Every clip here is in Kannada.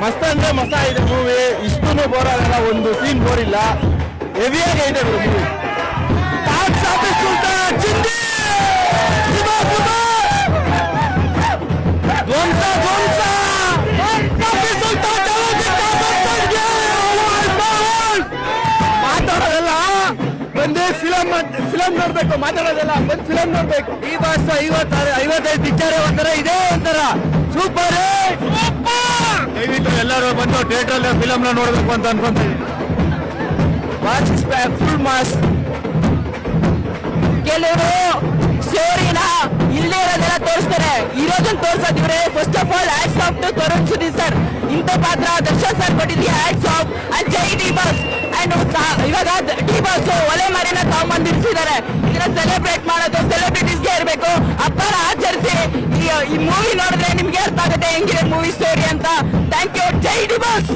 ಮಸ್ತ್ ಅಂದ್ರೆ ಮಸ್ತ್ ಆಗಿದೆ ಮೂವಿ. ಇಷ್ಟೂ ಬೋರ್ ಆಗಲ್ಲ, ಒಂದು ಸೀನ್ ಬೋರ್ ಇಲ್ಲ, ಹೆವಿಯಾಗಿ ಐತೆ ಮೂವಿ. ಬಾಕ್ಸ್ ಆಫೀಸ್ ಮಾತಾಡೋದಲ್ಲ ಬಂದು ಫಿಲಮ್ ನೋಡ್ಬೇಕು, ಮಾತಾಡೋದಲ್ಲ ಬಂದು ಫಿಲಮ್ ನೋಡ್ಬೇಕು. ಈ ಬಾಸ್ 55 ಪಿಕ್ಚರ್ ಒಂಥರ ಇದೇ ಒಂಥರ ಸೂಪರ್. ದಯವಿಟ್ಟು ಎಲ್ಲರೂ ಬಂದು ಥಿಯೇಟರ್ ಅಲ್ಲಿ ಫಿಲಮ್ ನ ನೋಡ್ಬೇಕು ಅಂತ ಅನ್ಕೊಂತೀವಿ. Full mass. ಕೆಲವರು ಸ್ಟೋರಿನ ಇಲ್ಲೇ ಇರೋದೆಲ್ಲ ತೋರಿಸ್ತಾರೆ, ಇರೋದನ್ನ ತೋರ್ಸೋದಿವ್ರೆ. First of all hats off to Tarun Sudhir sir. ಇಂಥ ಪಾತ್ರ ದರ್ಶನ್ ಸರ್ ಕೊಟ್ಟಿದ್ವಿ, ಹ್ಯಾಟ್ಸ್ ಆಫ್ ಅಂಡ್ ಜೈ ಡಿ ಬಾಸ್. ಅಂಡ್ ಇವಾಗ ಡಿ ಬಾಸ್ ಒಲೆ ಮರಿನ ತಗೊಂಡ್ಬಂದಿರಿಸಿದ್ದಾರೆ. ಇದನ್ನ ಸೆಲೆಬ್ರೇಟ್ ಮಾಡೋದು ಸೆಲೆಬ್ರಿಟೀಸ್ಗೆ ಇರಬೇಕು. ಹಬ್ಬನ ಆಚರಿಸಿ ಈ ಮೂವಿ ನೋಡಿದ್ರೆ ನಿಮ್ಗೆ ಅರ್ಥ ಆಗುತ್ತೆ ಹೆಂಗಿದೆ ಮೂವಿ ಸ್ಟೋರಿ ಅಂತ. Thank you. ಜೈ ಡಿ ಬಾಸ್.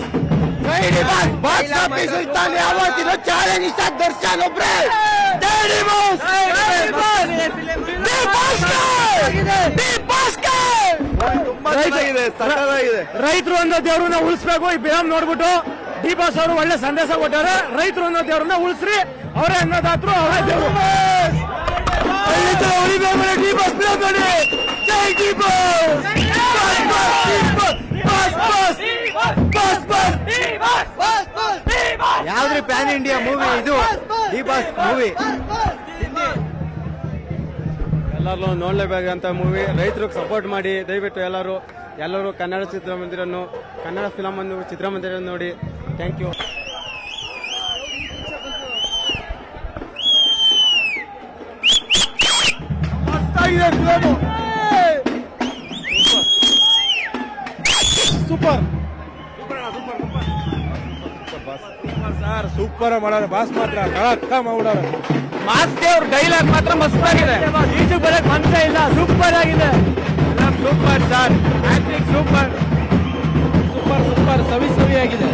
ಜೈ ಡಿ ಬಾಸ್. ಬಾಕ್ಸ್ ಆಫೀಸ್ ಇರ್ತಾನೆ ಯಾವತ್ತಿನ ಚಾಲೆಂಜ್ ಇಷ್ಟ ದರ್ಶನ್ ಒಬ್ರೆ. ಜೈ ಡಿ ಬಾಸ್. ರೈತರು ಅನ್ನೋ ದೇವ್ರನ್ನ ಉಳಿಸ್ಬೇಕು. ಈ ಫಿಲಂ ನೋಡ್ಬಿಟ್ಟು ಡಿ ಬಾಸ್ ಅವರು ಒಳ್ಳೆ ಸಂದೇಶ ಕೊಟ್ಟಾರೆ. ರೈತರು ಅನ್ನೋ ದೇವ್ರನ್ನ ಉಳಿಸ್ರಿ, ಅವರೇ ಅನ್ನೋದಾದ್ರು ಅವರೇ ದೇವರು. ಡಿ ಬಾಸ್ ಫಿಲಂ ನೋಡಿ. ಜೈ ಡಿ ಬಾಸ್. ಯಾವ್ದ್ರಿ ಪ್ಯಾನ್ ಇಂಡಿಯಾ ಮೂವಿ ಇದು, ಡಿ ಬಾಸ್ ಮೂವಿ. ಎಲ್ಲರೂ ನೋಡ್ಲೇಬೇಕಂತ ಮೂವಿ. ರೈತರಿಗೆ ಸಪೋರ್ಟ್ ಮಾಡಿ ದಯವಿಟ್ಟು ಎಲ್ಲರೂ ಕನ್ನಡ ಚಿತ್ರಮಂದಿರನ್ನು, ಕನ್ನಡ ಫಿಲಂ ಅನ್ನು ಚಿತ್ರಮಂದಿರ ನೋಡಿ. Thank you. Super sir, super ಮಾಡೋಣ ಬಾಸ್. ಮಾತ್ರ ಅಕ್ಕ ಮಾಡೋಣ ಮಾಸ್. ದೇವ್ರ ಡೈಲಾಗ್ ಮಾತ್ರ ಮಸ್ತ್ ಆಗಿದೆ. ಈಚೆ ಬರಕ್ ಮನಸ್ಸೇ ಇಲ್ಲ, ಸೂಪರ್ ಆಗಿದೆ. Super sir, acting super super super, ಸವಿ ಆಗಿದೆ.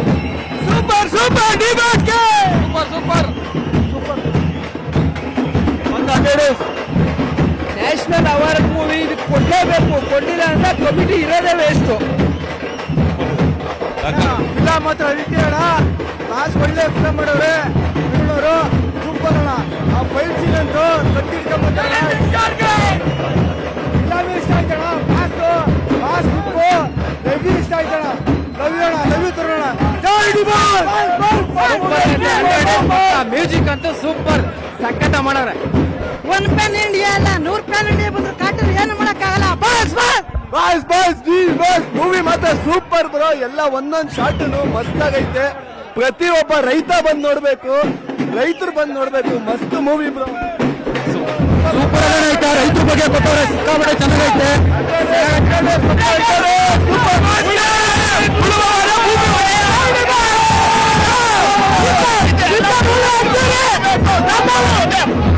ಸೂಪರ್ ಸೂಪರ್ ಡಿ ಬಾಸ್ಗೆ super super super. National award movie ಇದು ಕೊಡ್ಲೇಬೇಕು. ಕೊಡ್ಲಿಲ್ಲ ಅಂತ ಕಮಿಟಿ ಇರೋದೇ ವೇಸ್ಟ್. ಫಿಲಮ್ ಮಾತ್ರ ಅದಕ್ಕೆ ಅಣ್ಣ, ಬಾಸ್ ಒಳ್ಳೆ ಫಿಲಮ್ ಮಾಡೋರೆ. ಹೇಳೋರು ಸೂಪರ್ ಅಣ್ಣ. ಆ ಫೈಟ್ ಸೀನ್ ಅಂತೂ ಕಟ್ಟಿಟ್ಕೊಂಡ್ಬರ್ತಾರೆ. ಫಿಲಮ್ ಇಷ್ಟ ಆಯ್ತಣ್ಣ. ಬಾಸ್ ಬುಕ್ಕು ಹೆವಿ ಇಷ್ಟ ಆಯ್ತಣ್ಣ. Love you Tarun. ಮ್ಯೂಸಿಕ್ ಅಂತೂ ಸೂಪರ್ ಸಖತ್ ಮಾಡೋರೆ. ಒಂದ್ ಪ್ಯಾನ್ ಇಂಡಿಯಾ ಅಲ್ಲ 100 ಪ್ಯಾನ್ ಇಂಡಿಯಾ ಬಂದ್ರೆ ಕಾಟರ್ ಏನು ಮಾಡಕ್ಕಾಗಲ್ಲ. Boss boss boss boss D boss movie ಮಾತ್ರ ಸೂಪರ್ ಬ್ರೋ. ಎಲ್ಲ ಒಂದೊಂದ್ ಶಾಟ್ ಮಸ್ತ್ ಆಗೈತೆ. ಪ್ರತಿಯೊಬ್ಬ ರೈತ ಬಂದ್ ನೋಡ್ಬೇಕು, ರೈತರು ಬಂದ್ ನೋಡ್ಬೇಕು. ಮಸ್ತ್ ಮೂವಿ ಬ್ರೋ. ಸೂಪರ್ ಆಗೈತೆ. ರೈತರ ಬಗ್ಗೆ ಗೊತ್ತವ್ರೆ, ಸಿಕ್ಕಾಪಟ್ಟೆ ಚೆನ್ನಾಗೈತೆ.